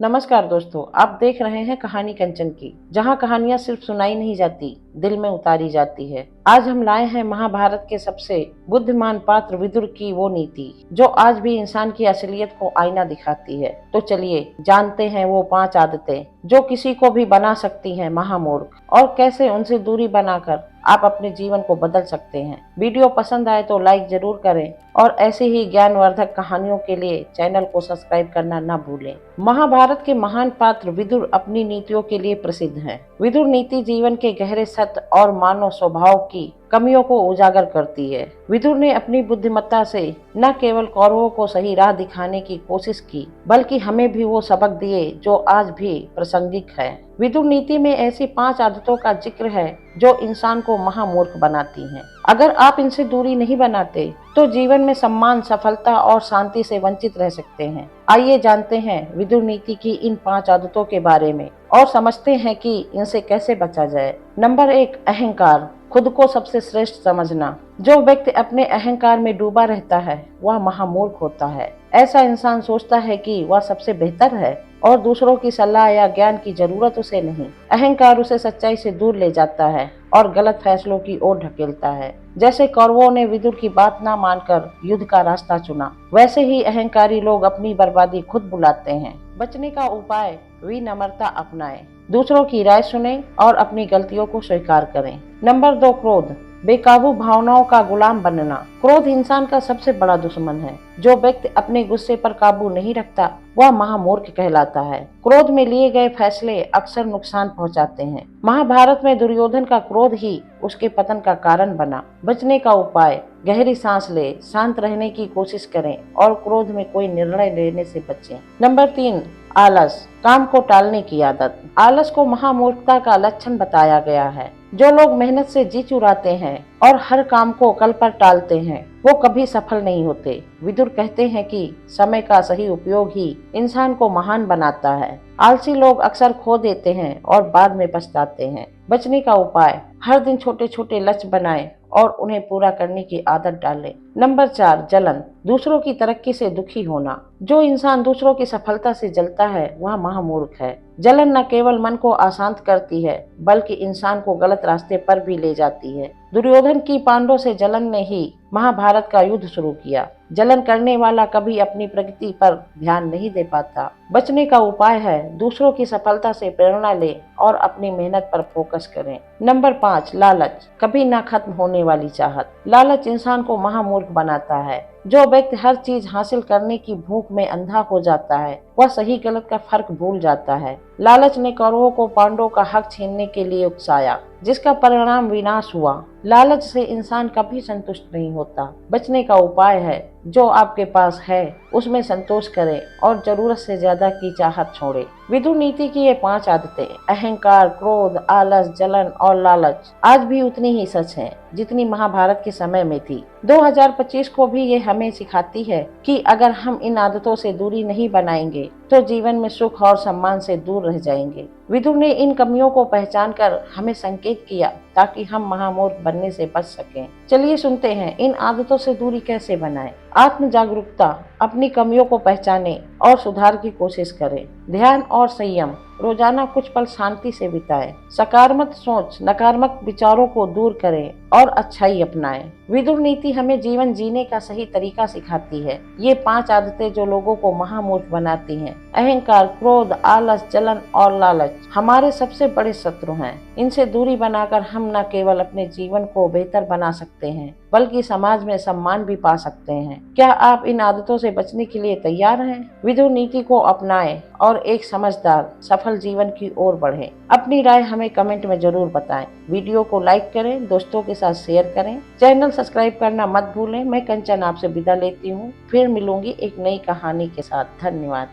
नमस्कार दोस्तों, आप देख रहे हैं कहानी कंचन की, जहां कहानियां सिर्फ सुनाई नहीं जाती, दिल में उतारी जाती है। आज हम लाए हैं महाभारत के सबसे बुद्धिमान पात्र विदुर की वो नीति जो आज भी इंसान की असलियत को आईना दिखाती है। तो चलिए जानते हैं वो 5 आदतें जो किसी को भी बना सकती हैं महामूर्ख, और कैसे उनसे दूरी बनाकर आप अपने जीवन को बदल सकते हैं। वीडियो पसंद आए तो लाइक जरूर करें और ऐसे ही ज्ञानवर्धक कहानियों के लिए चैनल को सब्सक्राइब करना न भूलें। महाभारत के महान पात्र विदुर अपनी नीतियों के लिए प्रसिद्ध हैं। विदुर नीति जीवन के गहरे सत्य और मानव स्वभाव की कमियों को उजागर करती है। विदुर ने अपनी बुद्धिमत्ता से न केवल कौरवों को सही राह दिखाने की कोशिश की, बल्कि हमें भी वो सबक दिए जो आज भी प्रासंगिक है। विदुर नीति में ऐसी 5 आदतों का जिक्र है जो इंसान को महामूर्ख बनाती हैं। अगर आप इनसे दूरी नहीं बनाते तो जीवन में सम्मान, सफलता और शांति से वंचित रह सकते हैं। आइए जानते हैं विदुर नीति की इन 5 आदतों के बारे में और समझते हैं कि इनसे कैसे बचा जाए। नंबर 1, अहंकार। खुद को सबसे श्रेष्ठ समझना। जो व्यक्ति अपने अहंकार में डूबा रहता है वह महामूर्ख होता है। ऐसा इंसान सोचता है कि वह सबसे बेहतर है और दूसरों की सलाह या ज्ञान की जरूरत उसे नहीं। अहंकार उसे सच्चाई से दूर ले जाता है और गलत फैसलों की ओर ढकेलता है। जैसे कौरवों ने विदुर की बात न मानकर युद्ध का रास्ता चुना, वैसे ही अहंकारी लोग अपनी बर्बादी खुद बुलाते हैं। बचने का उपाय, विनम्रता अपनाएं, दूसरों की राय सुनें और अपनी गलतियों को स्वीकार करें। नंबर 2, क्रोध। बेकाबू भावनाओं का गुलाम बनना। क्रोध इंसान का सबसे बड़ा दुश्मन है। जो व्यक्ति अपने गुस्से पर काबू नहीं रखता वह महामूर्ख कहलाता है। क्रोध में लिए गए फैसले अक्सर नुकसान पहुंचाते हैं। महाभारत में दुर्योधन का क्रोध ही उसके पतन का कारण बना। बचने का उपाय, गहरी सांस ले, शांत रहने की कोशिश करें और क्रोध में कोई निर्णय लेने से बचें। नंबर 3, आलस। काम को टालने की आदत। आलस को महामूर्खता का लक्षण बताया गया है। जो लोग मेहनत से जी चुराते हैं और हर काम को कल पर टालते हैं वो कभी सफल नहीं होते। विदुर कहते हैं कि समय का सही उपयोग ही इंसान को महान बनाता है। आलसी लोग अक्सर खो देते हैं और बाद में पछताते हैं। बचने का उपाय, हर दिन छोटे छोटे लक्ष्य बनाएं और उन्हें पूरा करने की आदत डालें। नंबर 4, जलन। दूसरों की तरक्की से दुखी होना। जो इंसान दूसरों की सफलता से जलता है वह महामूर्ख है। जलन न केवल मन को अशांत करती है बल्कि इंसान को गलत रास्ते पर भी ले जाती है। दुर्योधन की पांडवों से जलन ने ही महाभारत का युद्ध शुरू किया। जलन करने वाला कभी अपनी प्रगति पर ध्यान नहीं दे पाता। बचने का उपाय है दूसरों की सफलता से प्रेरणा ले और अपनी मेहनत पर फोकस करें। नंबर 5, लालच। कभी ना खत्म होने वाली चाहत। लालच इंसान को महामूर्ख बनाता है। जो व्यक्ति हर चीज हासिल करने की भूख में अंधा हो जाता है वह सही गलत का फर्क भूल जाता है। लालच ने कौरवों को पांडवों का हक छीनने के लिए उकसाया, जिसका परिणाम विनाश हुआ। लालच से इंसान कभी संतुष्ट नहीं होता। बचने का उपाय है जो आपके पास है उसमें संतोष करें और जरूरत से ज्यादा की चाहत छोड़े। विदुर नीति की ये 5 आदतें, अहंकार, क्रोध, आलस, जलन और लालच, आज भी उतनी ही सच हैं जितनी महाभारत के समय में थी। 2025 को भी ये हमें सिखाती है कि अगर हम इन आदतों से दूरी नहीं बनाएंगे तो जीवन में सुख और सम्मान से दूर रह जाएंगे। विदुर ने इन कमियों को पहचान कर हमें संकेत किया ताकि हम महामूर्ख बनने से बच सकें। चलिए सुनते हैं इन आदतों से दूरी कैसे बनाएं। आत्म जागरूकता। अपनी कमियों को पहचानें और सुधार की कोशिश करें। ध्यान और संयम। रोजाना कुछ पल शांति से बिताएं। सकारात्मक सोच, नकारात्मक विचारों को दूर करें और अच्छाई अपनाएं। विदुर नीति हमें जीवन जीने का सही तरीका सिखाती है। ये 5 आदतें जो लोगों को महामूर्ख बनाती हैं, अहंकार, क्रोध, आलस, जलन और लालच, हमारे सबसे बड़े शत्रु हैं। इनसे दूरी बनाकर हम न केवल अपने जीवन को बेहतर बना सकते हैं बल्कि समाज में सम्मान भी पा सकते हैं। क्या आप इन आदतों से बचने के लिए तैयार हैं? विदुर नीति को अपनाएं और एक समझदार, सफल जीवन की ओर बढ़ें। अपनी राय हमें कमेंट में जरूर बताएं। वीडियो को लाइक करें, दोस्तों के साथ शेयर करें। चैनल सब्सक्राइब करना मत भूलें। मैं कंचन आपसे विदा लेती हूँ। फिर मिलूंगी एक नई कहानी के साथ। धन्यवाद।